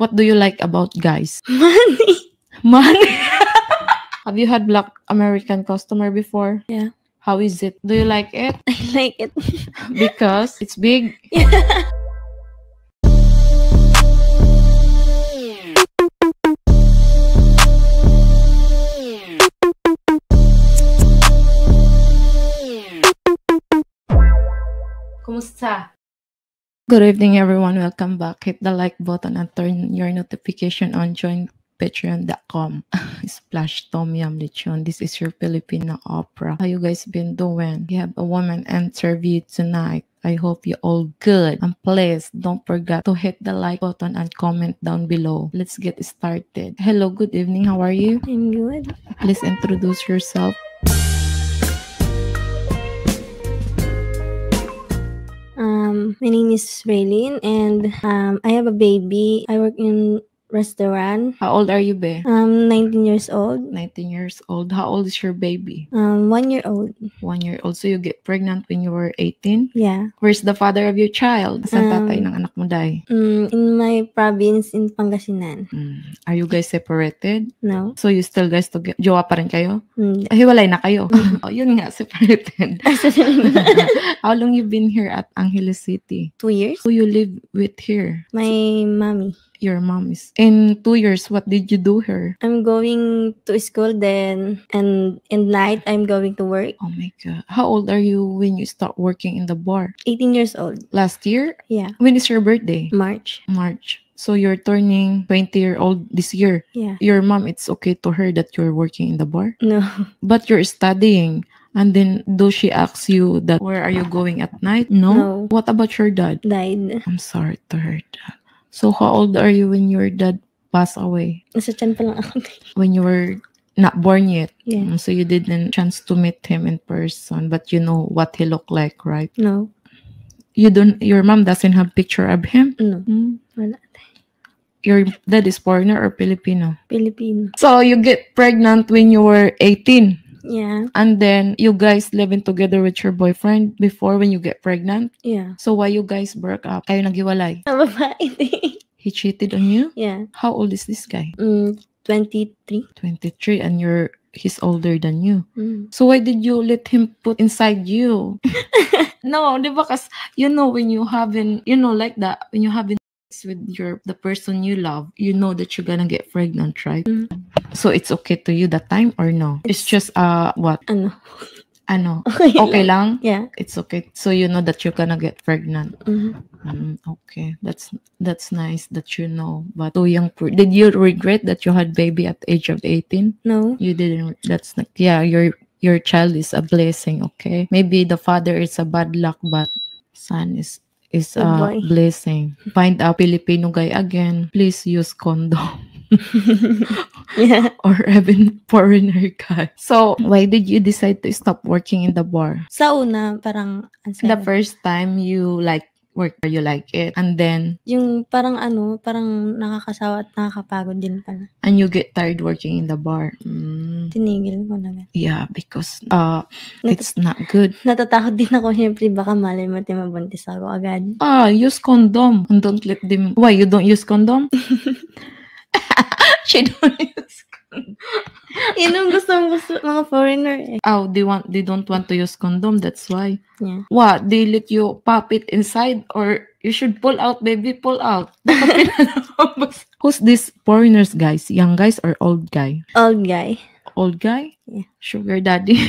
What do you like about guys? Money. Money. Have you had Black American customer before? Yeah. How is it? Do you like it? I like it. Because it's big. Yeah. Kumusta? Good evening, everyone. Welcome back. Hit the like button and turn your notification on. Join patreon.com / Tom Yum Lechon. This is your Filipino opera. How you guys been doing? We have a woman interview tonight. I hope you're all good. And please don't forget to hit the like button and comment down below. Let's get started. Hello, good evening. How are you? I'm good. Please introduce yourself. My name is Raylene, and I have a baby. I work in restaurant. How old are you, be? 19 years old. 19 years old. How old is your baby? 1 year old. 1 year old. So you get pregnant when you were 18? Yeah. Where's the father of your child? Saan tatay ng anak mo, day? In my province in Pangasinan. Are you guys separated? No. So you still guys together? Jowa pa rin kayo? Hindi. Hiwalay na kayo? Oh, yun nga, separated. How long you been here at Angeles City? 2 years. Who you live with here? My mommy. Your mom is. In 2 years, what did you do here? I'm going to school then, and in night I'm going to work. Oh my God. How old are you when you start working in the bar? 18 years old. Last year? Yeah. When is your birthday? March. March. So you're turning 20-year-old this year. Yeah. Your mom, it's okay to her that you're working in the bar? No. But you're studying. And then, does she ask you that where are you going at night? No? No. What about your dad? Died. I'm sorry to hear that. So how old are you when your dad passed away? Nasa tiyan pa lang ako. When you were not born yet? Yeah. So you didn't chance to meet him in person, but you know what he looked like, right? No. Your mom doesn't have picture of him? No. Wala. Your dad is foreigner or Filipino? Filipino. So you get pregnant when you were 18? Yeah. And then you guys living together with your boyfriend before when you get pregnant? Yeah. So why you guys broke up? Kayo naghiwalay? Ang babae din. He cheated on you? Yeah. How old is this guy? 23. 23, and he's older than you. Mm. So why did you let him put inside you? No, di ba? Kasi, when you having, like that, when you having sex with the person you love, you know that you're gonna get pregnant, right? Mm. So it's okay to you that time or no? It's just, what? Ano? Okay lang? Yeah. It's okay. So you know that you're gonna get pregnant. Mm-hmm. Okay. That's nice that you know. But too young. Did you regret that you had baby at the age of 18? No. You didn't. That's not. Yeah, your child is a blessing, okay? Maybe the father is a bad luck, but son is a blessing. Find a Filipino guy again. Please use condom. Yeah. Or even foreigner guy. So, why did you decide to stop working in the bar? Sa una, parang The first time you work, you like it, and then yung parang nakakasawa at nakakapagod din pala. And you get tired working in the bar. Tinigil ko na. Yeah, because it's not good. Natatakot din ako, syempre baka malay mo mabuntis ako agad. Use condom and don't let them. Why you don't use condom? She don't use condom. Yun ang gusto mga foreigner eh. Oh, they don't want to use condom, that's why. Yeah. What? They let you pop it inside, or you should pull out, baby, pull out. Who's this foreigners, guys? Young guys or old guy? Old guy. Old guy? Yeah. Sugar daddy.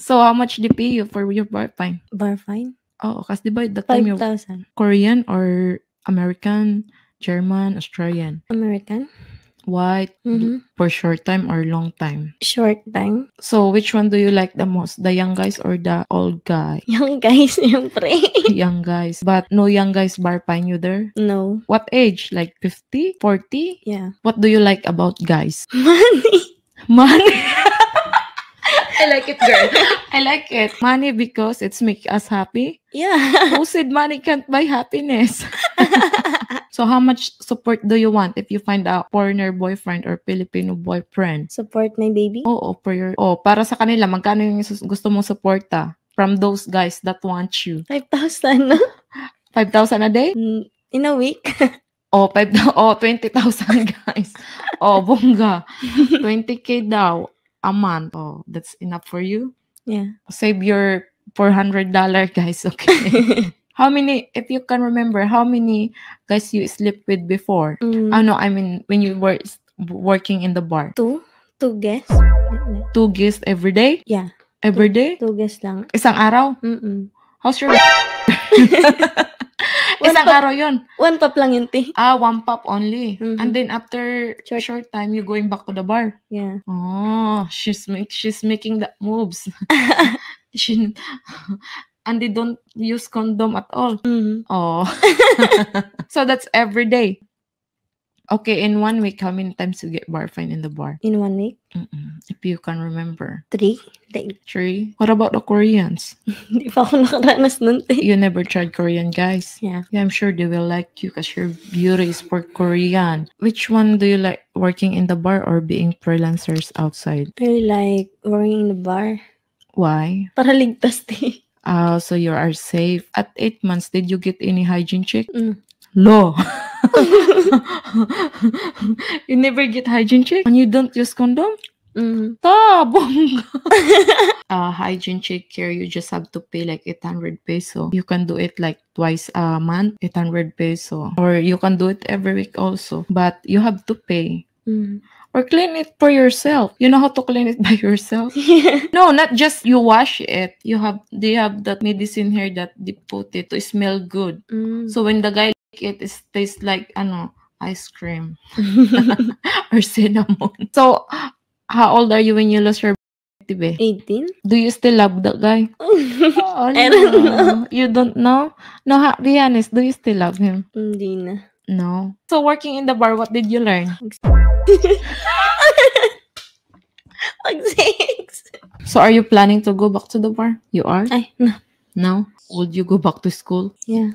So how much they pay you for your bar fine? Bar fine? Oh, kasi diba the time you 5,000. Korean or American, German, Australian? American. White, for short time or long time? Short time. So, which one do you like the most? The young guys or the old guy? Young guys, siyempre. Young guys. But no young guys bar fine you there? No. What age? Like 50? 40? Yeah. What do you like about guys? Money. Money? I like it, girl. I like it. Money because it's make us happy? Yeah. Who said money can't buy happiness? So how much support do you want if you find a foreigner boyfriend or Filipino boyfriend? Support my baby? Oo, para sa kanila, magkano yung gusto mong suporta from those guys that want you? 5,000, no? 5,000 a day? In a week? Oh, 20,000 guys. Oh, bongga. 20K daw a month. Oh, that's enough for you? Yeah. Save your $400 guys, okay? How many, if you can remember, how many guys you sleep with before? No, I mean, when you were working in the bar. Two guests. 2 guests every day? Yeah. Every day? 2 guests lang. Isang araw? How's your... Isang araw yun? 1 pop lang yun, te. 1 pop only. And then after short time, you going back to the bar? Yeah. Oh, she's making the moves. And they don't use condom at all. Oh. So that's every day. Okay, in 1 week, how many times you get bar fine in the bar? In 1 week? If you can remember. 3. 3? What about the Koreans? Hindi pa ako nakaranas nun, te. You never tried Korean guys? Yeah. I'm sure they will like you because your beauty is for Korean. Which one do you like, working in the bar or being freelancers outside? I really like working in the bar. Why? Para ligtas, te. So you are safe. At 8 months, did you get any hygiene check? No. You never get hygiene check? And you don't use condom? Bongga. Hygiene check here, you just have to pay like 800 peso. You can do it like twice a month, 800 peso. Or you can do it every week also. But you have to pay. Or clean it for yourself. You know how to clean it by yourself? No, not just you wash it. They have that medicine here that they put it to smell good. So when the guy like it tastes like ice cream or cinnamon. So how old are you when you lost your baby? 18? Do you still love that guy? Oh, I don't know. You don't know? No, be honest. Do you still love him? Hindi na. No. So working in the bar, what did you learn? Pag-sex. So are you planning to go back to the bar? You are? Ay, no. No? Would you go back to school? Yeah.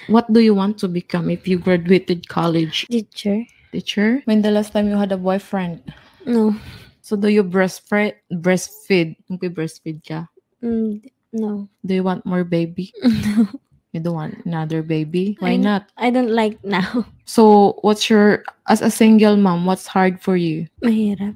What do you want to become if you graduated college? Teacher? Teacher? When the last time you had a boyfriend? No. So do you breastfeed? Breastfeed ka? No. Do you want more baby? No. You don't want another baby? Why not? I don't like now. So as a single mom, what's hard for you? Mahirap.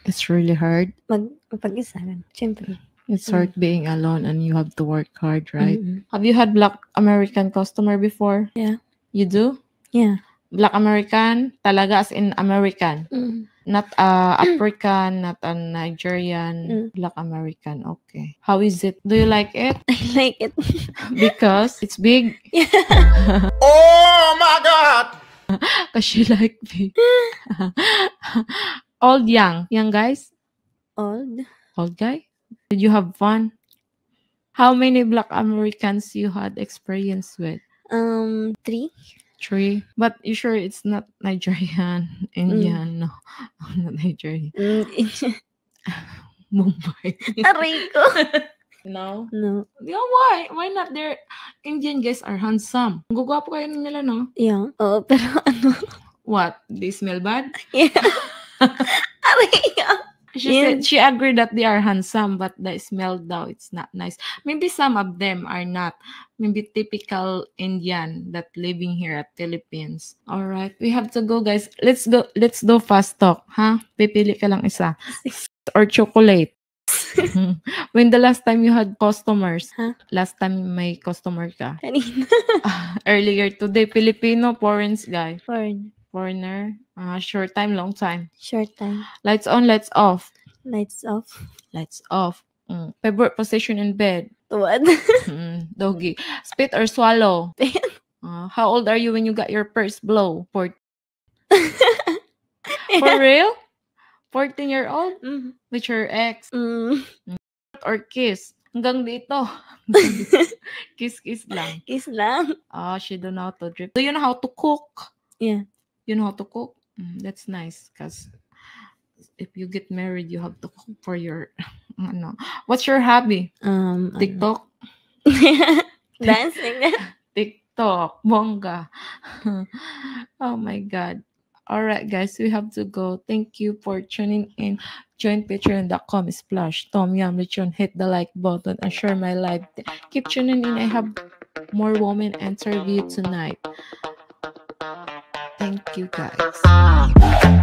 It's really hard. Mag-isa lang. Siyempre. It's hard being alone and you have to work hard, right? Have you had Black American customer before? Yeah. You do? Yeah. Black American? Talaga as in American? Not African, not a Nigerian, Black American. Okay. How is it? Do you like it? I like it. Because it's big? Yeah. Oh my God! Because she like big. Old, young? Young guys? Old? Old guy? Did you have fun? How many Black Americans you had experience with? 3. 3. But you sure it's not Nigerian, Indian? No, not Nigerian. Mumbai. Aray ko. No? No. Yeah, why? Why not? Their Indian guys are handsome. Gugwapo kayo nila, no? Yeah. Oo, pero What? They smell bad? Yeah. Aray ko. She said she agreed that they are handsome, but the smell daw, it's not nice. Maybe some of them are not. Maybe typical Indian that living here at Philippines. All right, we have to go, guys. Let's do fast talk, huh? Pipili ka lang isa. Or chocolate. When the last time you had customers? Huh? Last time may customer ka? Kanina. Earlier today, Filipino, foreigners guy. Foreigner. Short time, long time. Short time. Lights on, lights off. Lights off. Lights off. Favorite position in bed? Tuwad. Doggy. Spit or swallow? How old are you when you got your first blow? For real? 14-year-old? With your ex? Or kiss? Hanggang dito. Kiss lang. Kiss lang. She don't know how to drip. Do you know how to cook? Yeah. You know how to cook? That's nice because if you get married, you have to cook for your What's your hobby? TikTok? Dancing. TikTok. Bongga. Oh my God. All right, guys, we have to go. Thank you for tuning in. Join patreon.com/Tom Yum Lechon. Hit the like button and share my live. Keep tuning in. I have more women interview tonight. Thank you, guys.